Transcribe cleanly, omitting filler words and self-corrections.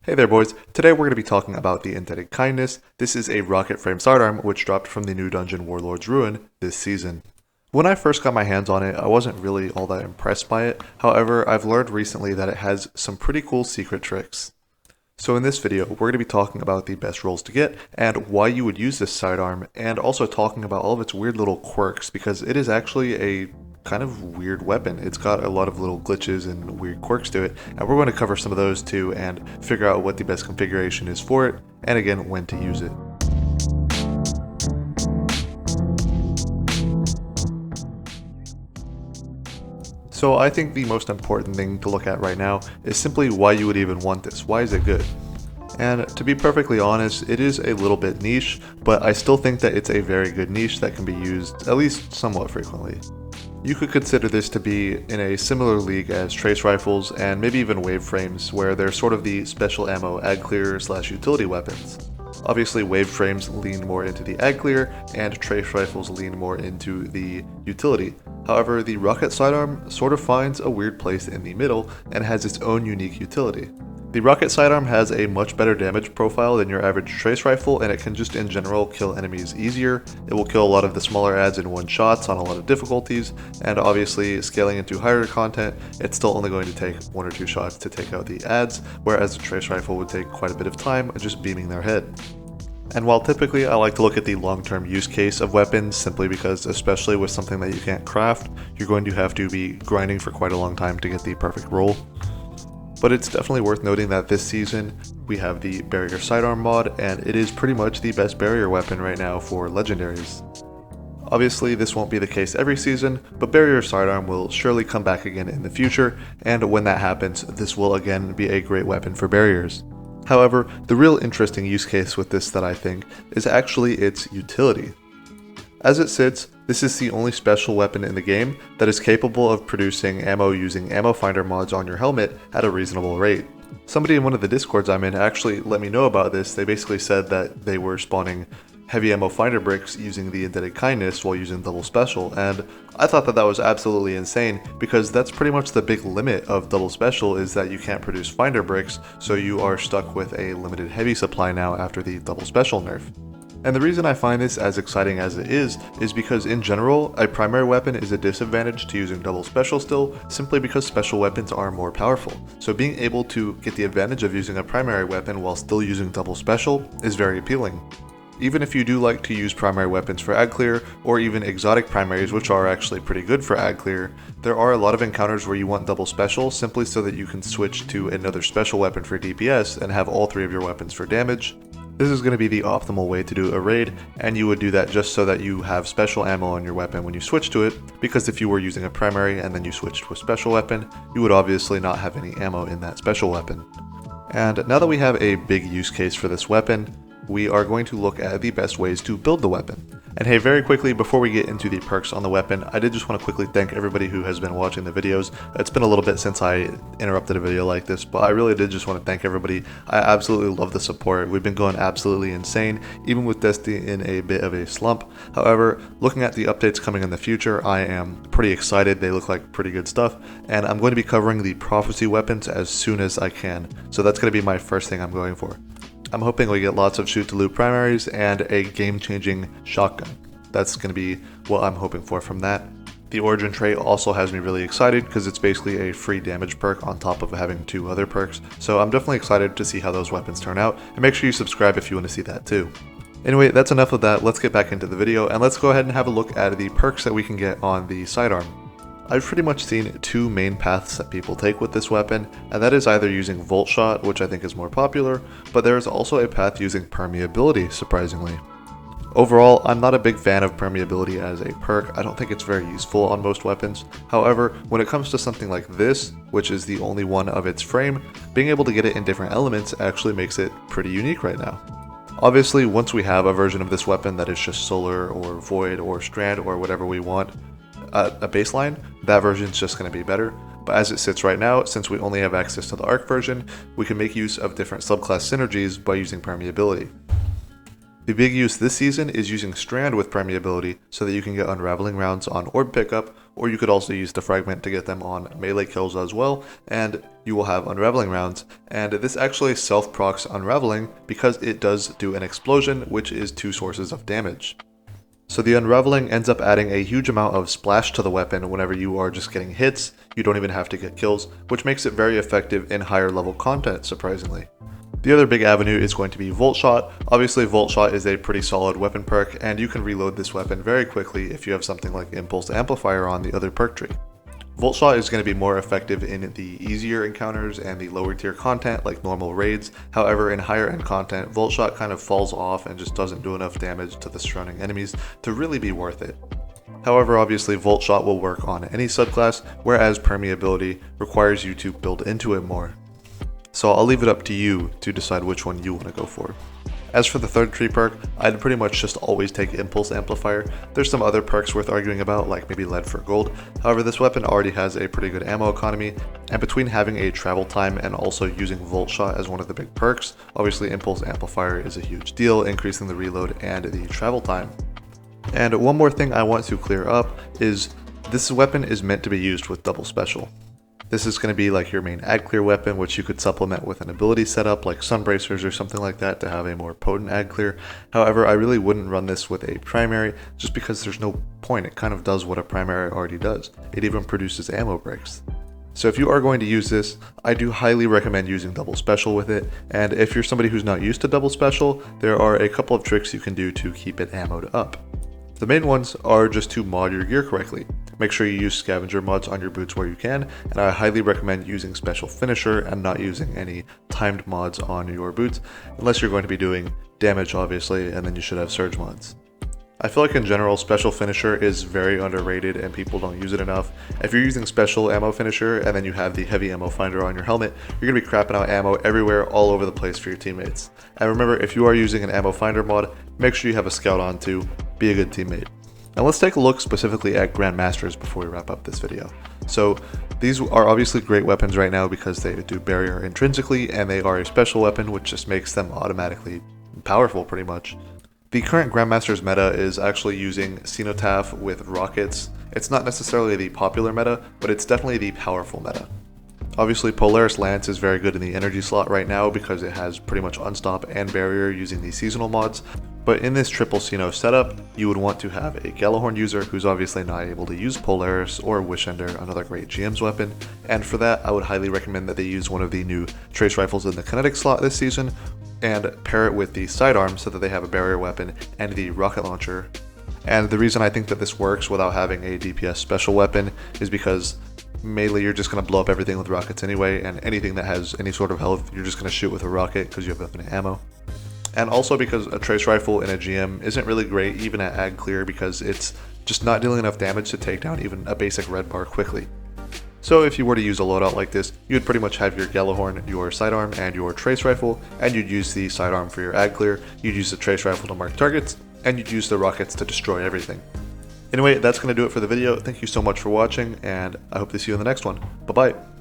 Hey there boys, today we're going to be talking about the Indebted Kindness. This is a rocket frame sidearm which dropped from the new dungeon Warlords Ruin this season. When I first got my hands on it, I wasn't really all that impressed by it. However, I've learned recently that it has some pretty cool secret tricks. So in this video, we're going to be talking about the best rolls to get and why you would use this sidearm, and also talking about all of its weird little quirks because it is actually a kind of weird weapon. It's got a lot of little glitches and weird quirks to it, and we're going to cover some of those too and figure out what the best configuration is for it, and again, when to use it. So I think the most important thing to look at right now is simply why you would even want this. Why is it good? And to be perfectly honest, it is a little bit niche, but I still think that it's a very good niche that can be used at least somewhat frequently. You could consider this to be in a similar league as trace rifles and maybe even wave frames, where they're sort of the special ammo ad clear / utility weapons. Obviously wave frames lean more into the ad clear and trace rifles lean more into the utility. However, the rocket sidearm sort of finds a weird place in the middle and has its own unique utility. The rocket sidearm has a much better damage profile than your average trace rifle, and it can just in general kill enemies easier. It will kill a lot of the smaller adds in one shots on a lot of difficulties, and obviously scaling into higher content, it's still only going to take 1 or 2 shots to take out the adds, whereas a trace rifle would take quite a bit of time just beaming their head. And while typically I like to look at the long-term use case of weapons, simply because especially with something that you can't craft, you're going to have to be grinding for quite a long time to get the perfect roll. But it's definitely worth noting that this season we have the barrier sidearm mod, and it is pretty much the best barrier weapon right now for legendaries. Obviously this won't be the case every season, but barrier sidearm will surely come back again in the future, and when that happens, this will again be a great weapon for barriers. However, the real interesting use case with this that I think is actually its utility. As it sits, this is the only special weapon in the game that is capable of producing ammo using ammo finder mods on your helmet at a reasonable rate. Somebody in one of the discords I'm in actually let me know about this. They basically said that they were spawning heavy ammo finder bricks using the Indebted Kindness while using double special, and I thought that that was absolutely insane because that's pretty much the big limit of double special, is that you can't produce finder bricks, so you are stuck with a limited heavy supply now after the double special nerf. And the reason I find this as exciting as it is because in general, a primary weapon is a disadvantage to using double special still, simply because special weapons are more powerful. So being able to get the advantage of using a primary weapon while still using double special is very appealing. Even if you do like to use primary weapons for ad clear, or even exotic primaries which are actually pretty good for ad clear, there are a lot of encounters where you want double special simply so that you can switch to another special weapon for DPS and have all 3 of your weapons for damage. This is going to be the optimal way to do a raid, and you would do that just so that you have special ammo on your weapon when you switch to it, because if you were using a primary and then you switched to a special weapon, you would obviously not have any ammo in that special weapon. And now that we have a big use case for this weapon, we are going to look at the best ways to build the weapon. And hey, very quickly, before we get into the perks on the weapon, I did just want to quickly thank everybody who has been watching the videos. It's been a little bit since I interrupted a video like this, but I really did just want to thank everybody. I absolutely love the support. We've been going absolutely insane, even with Destiny in a bit of a slump. However, looking at the updates coming in the future, I am pretty excited. They look like pretty good stuff, and I'm going to be covering the prophecy weapons as soon as I can. So that's going to be my first thing I'm going for. I'm hoping we get lots of shoot to loot primaries and a game-changing shotgun. That's going to be what I'm hoping for from that. The origin trait also has me really excited because it's basically a free damage perk on top of having 2 other perks, so I'm definitely excited to see how those weapons turn out, and make sure you subscribe if you want to see that too. Anyway, that's enough of that. Let's get back into the video, and let's go ahead and have a look at the perks that we can get on the sidearm. I've pretty much seen 2 main paths that people take with this weapon, and that is either using Volt Shot, which I think is more popular, but there is also a path using permeability, surprisingly. Overall, I'm not a big fan of permeability as a perk. I don't think it's very useful on most weapons. However, when it comes to something like this, which is the only one of its frame, being able to get it in different elements actually makes it pretty unique right now. Obviously, once we have a version of this weapon that is just solar or void or strand or whatever we want, a baseline, that version is just going to be better. But as it sits right now, since we only have access to the ARC version, we can make use of different subclass synergies by using permeability. The big use this season is using strand with permeability so that you can get unraveling rounds on orb pickup, or you could also use the fragment to get them on melee kills as well, and you will have unraveling rounds. And this actually self-procs unraveling because it does do an explosion, which is 2 sources of damage. So the unraveling ends up adding a huge amount of splash to the weapon whenever you are just getting hits. You don't even have to get kills, which makes it very effective in higher level content, surprisingly. The other big avenue is going to be Volt Shot. Obviously Volt Shot is a pretty solid weapon perk, and you can reload this weapon very quickly if you have something like Impulse Amplifier on the other perk tree. Volt Shot is going to be more effective in the easier encounters and the lower tier content like normal raids. However, in higher end content, Volt Shot kind of falls off and just doesn't do enough damage to the surrounding enemies to really be worth it. However, obviously Volt Shot will work on any subclass, whereas Permeability requires you to build into it more. So I'll leave it up to you to decide which one you want to go for. As for the third tree perk, I'd pretty much just always take Impulse Amplifier. There's some other perks worth arguing about, like maybe Lead for Gold. However, this weapon already has a pretty good ammo economy, and between having a travel time and also using Volt Shot as one of the big perks, obviously Impulse Amplifier is a huge deal, increasing the reload and the travel time. And one more thing I want to clear up is this weapon is meant to be used with double special. This is going to be like your main ag clear weapon, which you could supplement with an ability setup like Sun Bracers or something like that to have a more potent ag clear. However, I really wouldn't run this with a primary just because there's no point. It kind of does what a primary already does. It even produces ammo breaks. So if you are going to use this, I do highly recommend using double special with it, and if you're somebody who's not used to double special, there are a couple of tricks you can do to keep it ammoed up. The main ones are just to mod your gear correctly. Make sure you use scavenger mods on your boots where you can, and I highly recommend using Special Finisher and not using any timed mods on your boots, unless you're going to be doing damage obviously, and then you should have surge mods. I feel like in general, Special Finisher is very underrated and people don't use it enough. If you're using Special Ammo Finisher and then you have the Heavy Ammo Finder on your helmet, you're going to be crapping out ammo everywhere all over the place for your teammates. And remember, if you are using an Ammo Finder mod, make sure you have a scout on too. Be a good teammate. Now let's take a look specifically at Grandmasters before we wrap up this video. So these are obviously great weapons right now because they do barrier intrinsically and they are a special weapon, which just makes them automatically powerful pretty much. The current Grandmasters meta is actually using Cenotaph with rockets. It's not necessarily the popular meta, but it's definitely the powerful meta. Obviously Polaris Lance is very good in the energy slot right now because it has pretty much unstop and barrier using the seasonal mods, but in this triple Ceno setup, you would want to have a Gallahorn user who's obviously not able to use Polaris or Wishender, another great GM's weapon, and for that I would highly recommend that they use one of the new trace rifles in the kinetic slot this season, and pair it with the sidearm so that they have a barrier weapon and the rocket launcher. And the reason I think that this works without having a DPS special weapon is because melee you're just going to blow up everything with rockets anyway, and anything that has any sort of health you're just going to shoot with a rocket because you have infinite ammo. And also because a trace rifle in a GM isn't really great even at ag clear because it's just not dealing enough damage to take down even a basic red bar quickly. So if you were to use a loadout like this, you'd pretty much have your Gallahorn, your sidearm, and your trace rifle, and you'd use the sidearm for your ag clear, you'd use the trace rifle to mark targets, and you'd use the rockets to destroy everything. Anyway, that's going to do it for the video. Thank you so much for watching, and I hope to see you in the next one. Bye-bye.